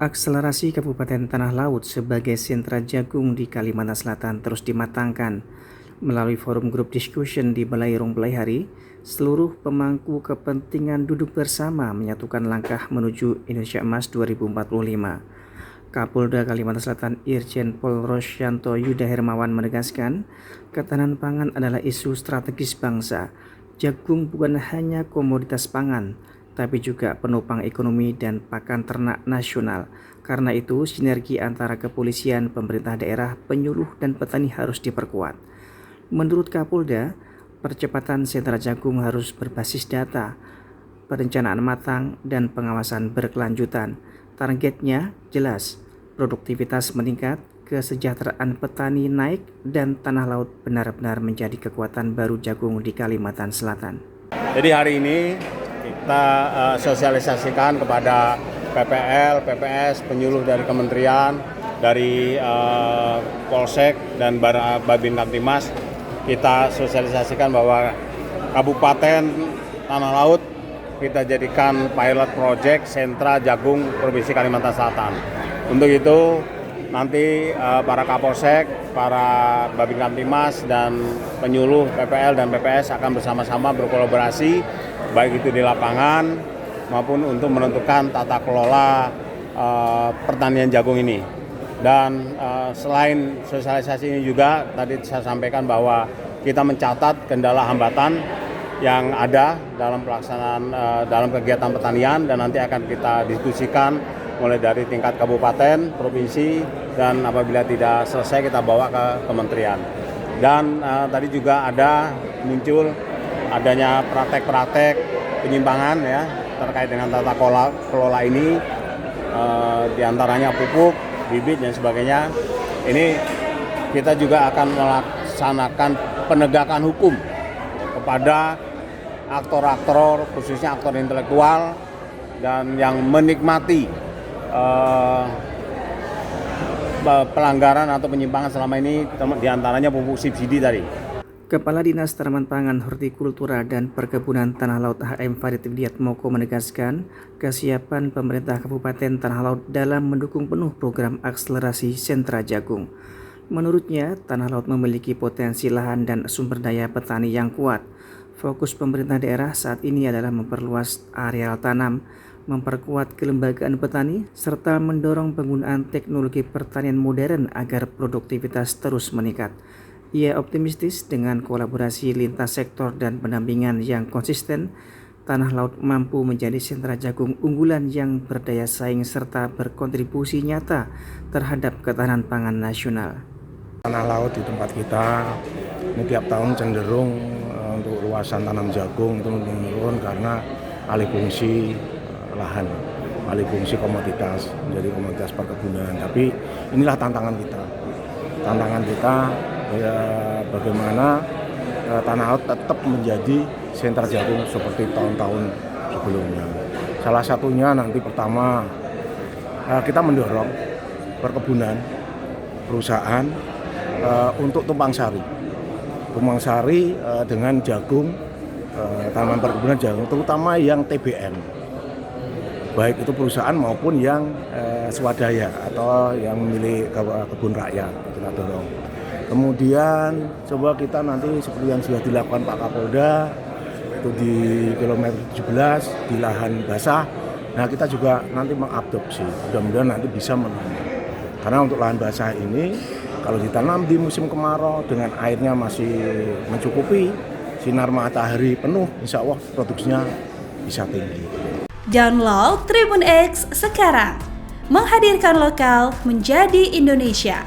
Akselerasi Kabupaten Tanah Laut sebagai sentra jagung di Kalimantan Selatan terus dimatangkan. Melalui forum group discussion di Balai Rung Hari, seluruh pemangku kepentingan duduk bersama menyatukan langkah menuju Indonesia Emas 2045. Kapolda Kalimantan Selatan Irjen Pol Rosyanto Yuda Hermawan menegaskan, ketahanan pangan adalah isu strategis bangsa. Jagung bukan hanya komoditas pangan, tapi juga penopang ekonomi dan pakan ternak nasional. Karena itu, sinergi antara kepolisian, pemerintah daerah, penyuluh, dan petani harus diperkuat. Menurut Kapolda, percepatan sentra jagung harus berbasis data, perencanaan matang, dan pengawasan berkelanjutan. Targetnya jelas, produktivitas meningkat, kesejahteraan petani naik, dan tanah laut benar-benar menjadi kekuatan baru jagung di Kalimantan Selatan. Jadi hari ini kita sosialisasikan kepada PPL, PPS, penyuluh dari kementerian, dari Polsek dan Babin Kamtimas. Kita sosialisasikan bahwa Kabupaten Tanah Laut kita jadikan pilot project sentra jagung Provinsi Kalimantan Selatan. Untuk itu nanti para Kapolsek, para Babin Kamtimas dan penyuluh PPL dan PPS akan bersama-sama berkolaborasi baik itu di lapangan maupun untuk menentukan tata kelola pertanian jagung ini. Dan selain sosialisasi ini juga tadi saya sampaikan bahwa kita mencatat kendala hambatan yang ada dalam pelaksanaan dalam kegiatan pertanian dan nanti akan kita diskusikan mulai dari tingkat kabupaten, provinsi, dan apabila tidak selesai kita bawa ke kementerian. Dan tadi juga ada muncul adanya praktek-praktek penyimpangan ya terkait dengan tata kelola ini, diantaranya pupuk, bibit dan sebagainya. Ini kita juga akan melaksanakan penegakan hukum kepada aktor-aktor, khususnya aktor intelektual dan yang menikmati pelanggaran atau penyimpangan selama ini, diantaranya pupuk subsidi tadi. Kepala Dinas Tanaman Pangan, Hortikultura dan Perkebunan Tanah Laut HM Farid Widiatmoko menegaskan kesiapan pemerintah Kabupaten Tanah Laut dalam mendukung penuh program akselerasi sentra jagung. Menurutnya, Tanah Laut memiliki potensi lahan dan sumber daya petani yang kuat. Fokus pemerintah daerah saat ini adalah memperluas areal tanam, memperkuat kelembagaan petani, serta mendorong penggunaan teknologi pertanian modern agar produktivitas terus meningkat. Ia optimistis dengan kolaborasi lintas sektor dan pendampingan yang konsisten, Tanah Laut mampu menjadi sentra jagung unggulan yang berdaya saing serta berkontribusi nyata terhadap ketahanan pangan nasional. Tanah laut di tempat kita ini tiap tahun cenderung untuk luasan tanam jagung itu menurun karena alih fungsi lahan, alih fungsi komoditas menjadi komoditas perkebunan. Tapi inilah tantangan kita. Tantangan kita ya, bagaimana Tanah Laut tetap menjadi sentra jagung seperti tahun-tahun sebelumnya. Salah satunya nanti pertama kita mendorong perkebunan perusahaan untuk tumpang sari dengan jagung, tanaman perkebunan jagung, terutama yang TBM, baik itu perusahaan maupun yang swadaya atau yang milik kebun rakyat, kita dorong. Kemudian coba kita nanti seperti yang sudah dilakukan Pak Kapolda itu di kilometer 17 di lahan basah. Nah kita juga nanti mengadopsi, mudah-mudahan nanti bisa menanam. Karena untuk lahan basah ini kalau ditanam di musim kemarau dengan airnya masih mencukupi, sinar matahari penuh, insya Allah produksinya bisa tinggi. Download Tribun X sekarang, menghadirkan lokal menjadi Indonesia.